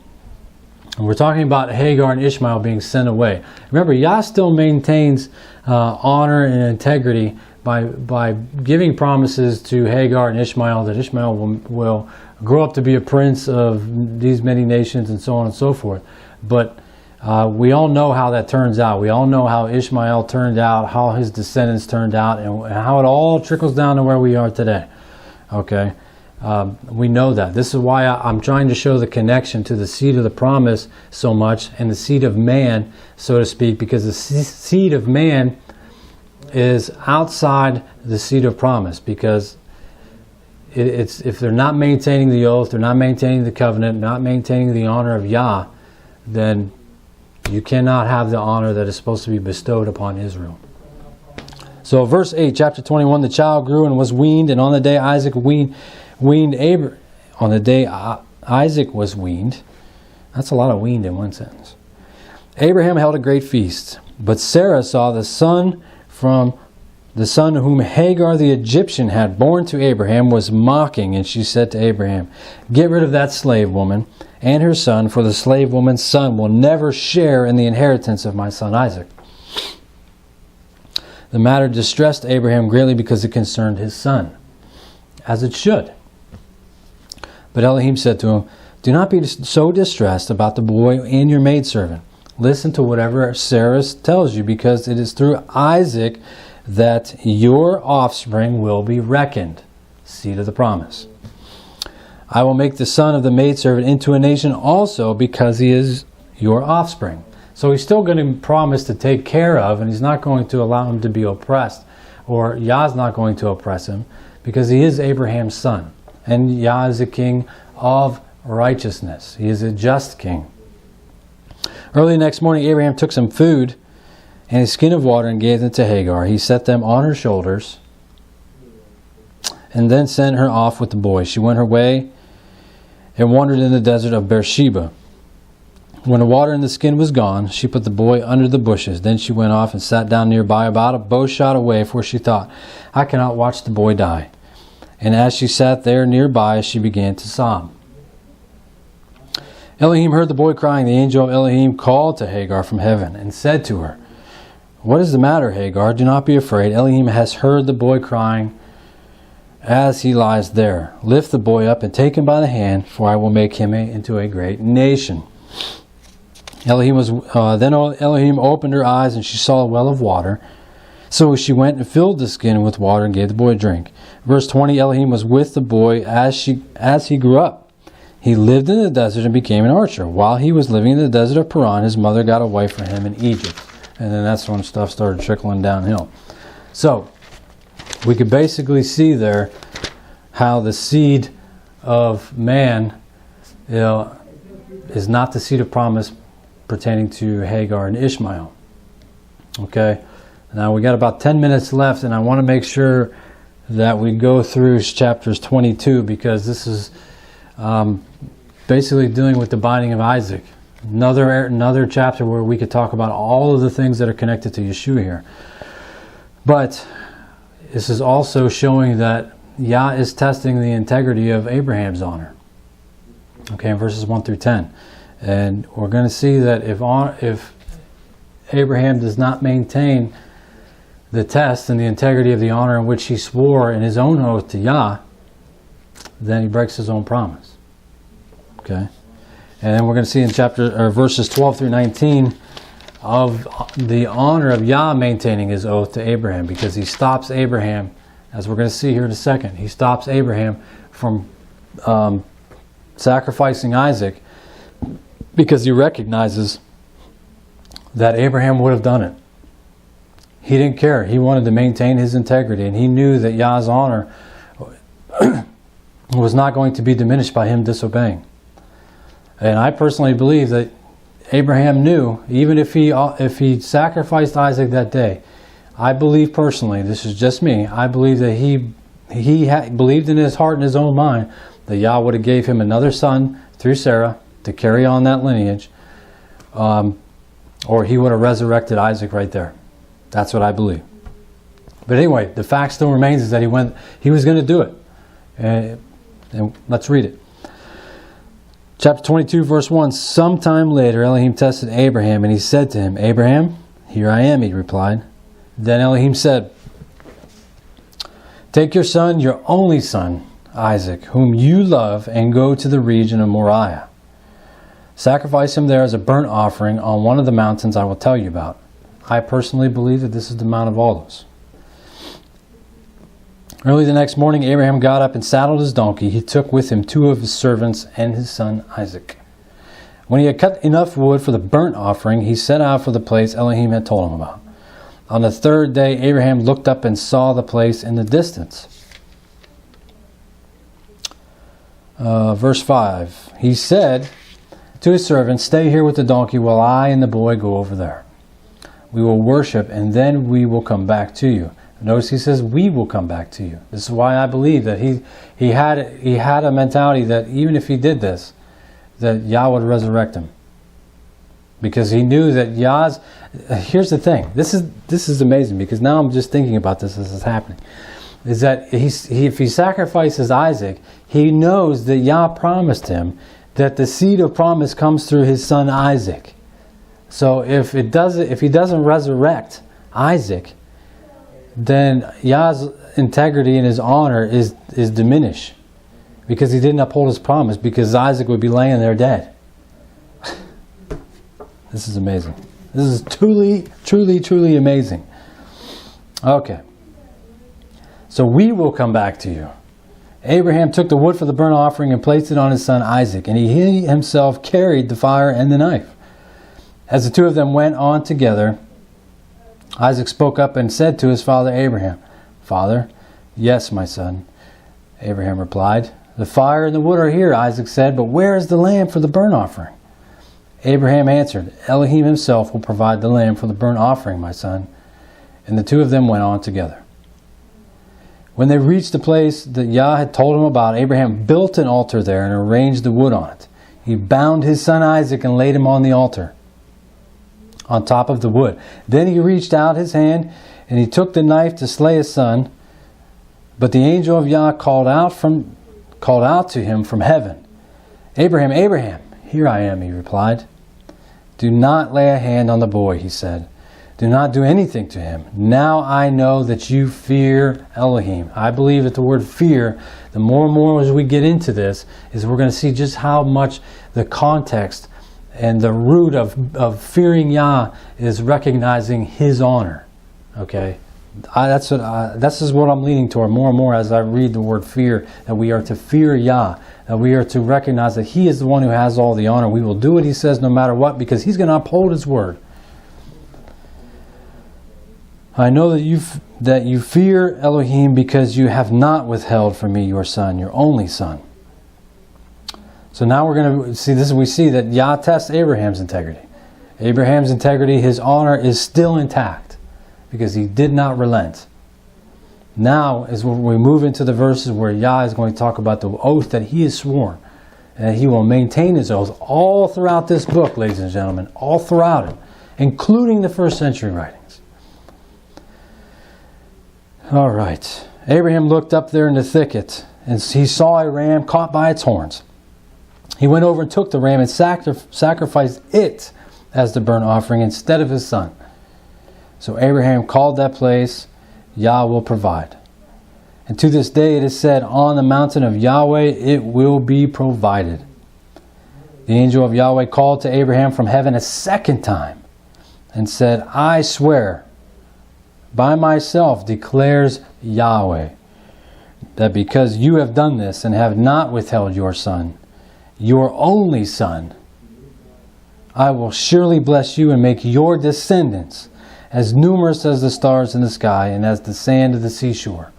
We're talking about Hagar and Ishmael being sent away. Remember, Yah still maintains honor and integrity by giving promises to Hagar and Ishmael that Ishmael will grow up to be a prince of these many nations and so on and so forth. But we all know how that turns out. We all know how Ishmael turned out, how his descendants turned out, and how it all trickles down to where we are today. Okay? We know that. This is why I'm trying to show the connection to the seed of the promise so much and the seed of man, so to speak, because the seed of man is outside the seed of promise, because it's if they're not maintaining the oath, they're not maintaining the covenant, not maintaining the honor of Yah, then you cannot have the honor that is supposed to be bestowed upon Israel. So verse 8, chapter 21, the child grew and was weaned, and on the day Isaac Isaac was weaned. That's a lot of weaned in one sentence. Abraham held a great feast, but Sarah saw the son whom Hagar the Egyptian had borne to Abraham was mocking, and she said to Abraham, get rid of that slave woman and her son, for the slave woman's son will never share in the inheritance of my son Isaac. The matter distressed Abraham greatly because it concerned his son, as it should. But Elohim said to him, do not be so distressed about the boy and your maidservant. Listen to whatever Sarah tells you, because it is through Isaac that your offspring will be reckoned. Seed of the promise. I will make the son of the maidservant into a nation also, because he is your offspring. So he's still going to promise to take care of, and he's not going to allow him to be oppressed, or Yah's not going to oppress him, because he is Abraham's son. And Yah is a king of righteousness. He is a just king. Early next morning, Abraham took some food and a skin of water and gave them to Hagar. He set them on her shoulders and then sent her off with the boy. She went her way and wandered in the desert of Beersheba. When the water in the skin was gone, she put the boy under the bushes. Then she went off and sat down nearby, about a bow shot away, for she thought, I cannot watch the boy die. And as she sat there nearby, she began to sob. Elohim heard the boy crying. The angel of Elohim called to Hagar from heaven and said to her, what is the matter, Hagar? Do not be afraid. Elohim has heard the boy crying as he lies there. Lift the boy up and take him by the hand, for I will make him into a great nation. Then Elohim opened her eyes, and she saw a well of water. So she went and filled the skin with water and gave the boy a drink. Verse 20, Elohim was with the boy as he grew up. He lived in the desert and became an archer. While he was living in the desert of Paran, his mother got a wife for him in Egypt. And then that's when stuff started trickling downhill. So, we could basically see there how the seed of man is not the seed of promise pertaining to Hagar and Ishmael. Okay? Now we got about 10 minutes left, and I want to make sure that we go through chapters 22, because this is basically dealing with the binding of Isaac. Another chapter where we could talk about all of the things that are connected to Yeshua here. But this is also showing that Yah is testing the integrity of Abraham's honor. Okay, in verses 1 through 10. And we're going to see that if Abraham does not maintain the test and the integrity of the honor in which he swore in his own oath to Yah, then he breaks his own promise. Okay? And then we're going to see in verses 12 through 19 of the honor of Yah maintaining his oath to Abraham, because he stops Abraham as we're going to see here in a second. He stops Abraham from sacrificing Isaac because he recognizes that Abraham would have done it. He didn't care. He wanted to maintain his integrity, and he knew that Yah's honor was not going to be diminished by him disobeying. And I personally believe that Abraham knew, even if he sacrificed Isaac that day, I believe personally, this is just me, I believe that he believed in his heart and his own mind that Yah would have gave him another son through Sarah to carry on that lineage, or he would have resurrected Isaac right there. That's what I believe. But anyway, the fact still remains is that he was going to do it. And let's read it. Chapter 22, verse 1. Sometime later, Elohim tested Abraham, and he said to him, Abraham, here I am, he replied. Then Elohim said, take your son, your only son, Isaac, whom you love, and go to the region of Moriah. Sacrifice him there as a burnt offering on one of the mountains I will tell you about. I personally believe that this is the Mount of Olives. Early the next morning, Abraham got up and saddled his donkey. He took with him 2 of his servants and his son Isaac. When he had cut enough wood for the burnt offering, he set out for the place Elohim had told him about. On the 3rd day, Abraham looked up and saw the place in the distance. Verse 5. He said to his servant, stay here with the donkey while I and the boy go over there. We will worship, and then we will come back to you. Notice he says, we will come back to you. This is why I believe that he had a mentality that even if he did this, that Yah would resurrect him. Because he knew that Yah's... Here's the thing. This is amazing, because now I'm just thinking about this as it's happening. Is that if he sacrifices Isaac, he knows that Yah promised him that the seed of promise comes through his son Isaac. So if he doesn't resurrect Isaac, then Yah's integrity and his honor is diminished, because he didn't uphold his promise, because Isaac would be laying there dead. This is amazing. This is truly, truly, truly amazing. Okay. So we will come back to you. Abraham took the wood for the burnt offering and placed it on his son Isaac, and he himself carried the fire and the knife. As the 2 of them went on together, Isaac spoke up and said to his father Abraham, Father, yes, my son. Abraham replied, the fire and the wood are here, Isaac said, but where is the lamb for the burnt offering? Abraham answered, Elohim himself will provide the lamb for the burnt offering, my son. And the 2 of them went on together. When they reached the place that Yah had told him about, Abraham built an altar there and arranged the wood on it. He bound his son Isaac and laid him on the altar, on top of the wood. Then he reached out his hand and he took the knife to slay his son. But the angel of Yah called out to him from heaven, Abraham, Abraham. Here I am, he replied. Do not lay a hand on the boy, he said. Do not do anything to him. Now I know that you fear Elohim. I believe that the word fear, the more and more as we get into this, is we're going to see just how much the context and the root of fearing Yah is recognizing His honor. Okay, this is what I'm leaning toward more and more as I read the word fear. That we are to fear Yah. That we are to recognize that He is the one who has all the honor. We will do what He says no matter what, because He's going to uphold His word. I know that you fear Elohim because you have not withheld from me your son, your only son. So now we're going to see this. We see that Yah tests Abraham's integrity. Abraham's integrity, his honor is still intact because he did not relent. Now is when we move into the verses where Yah is going to talk about the oath that he has sworn. And he will maintain his oath all throughout this book, ladies and gentlemen. All throughout it. Including the first century writings. All right. Abraham looked up there in the thicket, and he saw a ram caught by its horns. He went over and took the ram and sacrificed it as the burnt offering instead of his son. So Abraham called that place, Yah will provide. And to this day it is said, on the mountain of Yahweh it will be provided. The angel of Yahweh called to Abraham from heaven a second time and said, I swear by myself, declares Yahweh, that because you have done this and have not withheld your son, your only son, I will surely bless you and make your descendants as numerous as the stars in the sky and as the sand of the seashore.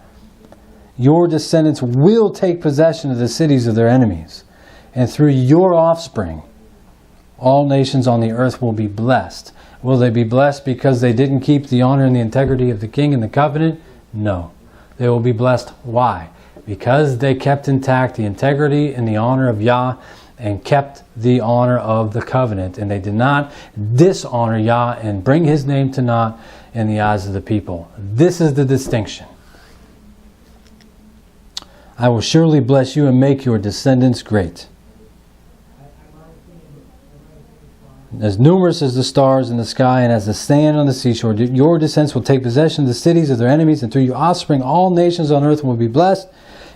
Your descendants will take possession of the cities of their enemies, and through your offspring, all nations on the earth will be blessed. Will they be blessed because they didn't keep the honor and the integrity of the king and the covenant? No. They will be blessed. Why? Because they kept intact the integrity and the honor of Yah and kept the honor of the covenant. And they did not dishonor Yah and bring his name to naught in the eyes of the people. This is the distinction. I will surely bless you and make your descendants great, as numerous as the stars in the sky and as the sand on the seashore. Your descendants will take possession of the cities of their enemies, and through your offspring all nations on earth will be blessed,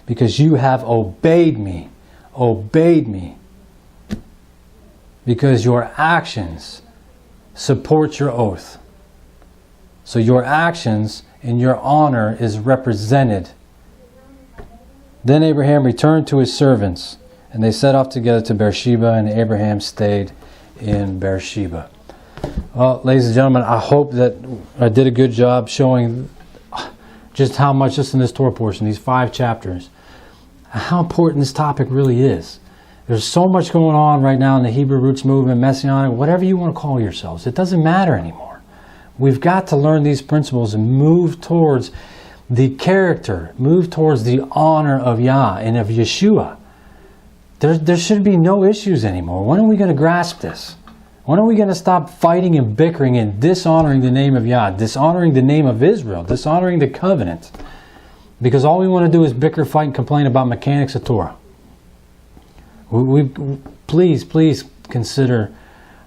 because you have obeyed me. Obeyed me. Because your actions support your oath. So your actions and your honor is represented. Then Abraham returned to his servants, and they set off together to Beersheba, and Abraham stayed in Beersheba. Well, ladies and gentlemen, I hope that I did a good job showing just how much, just in this Torah portion, these 5 chapters, how important this topic really is. There's so much going on right now in the Hebrew roots movement, Messianic, whatever you want to call yourselves. It doesn't matter anymore. We've got to learn these principles and move towards the character, move towards the honor of Yah and of Yeshua. There should be no issues anymore. When are we going to grasp this? When are we going to stop fighting and bickering and dishonoring the name of Yah, dishonoring the name of Israel, dishonoring the covenant? Because all we want to do is bicker, fight, and complain about mechanics of Torah. Please consider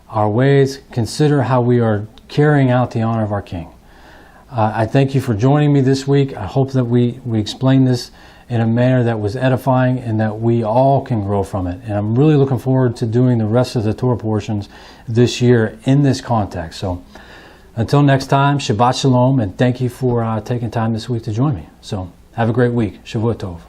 our ways. Consider how we are carrying out the honor of our King. I thank you for joining me this week. I hope that we explained this in a manner that was edifying and that we all can grow from it. And I'm really looking forward to doing the rest of the Torah portions this year in this context. So until next time, Shabbat Shalom, and thank you for taking time this week to join me. So have a great week. Shavua Tov.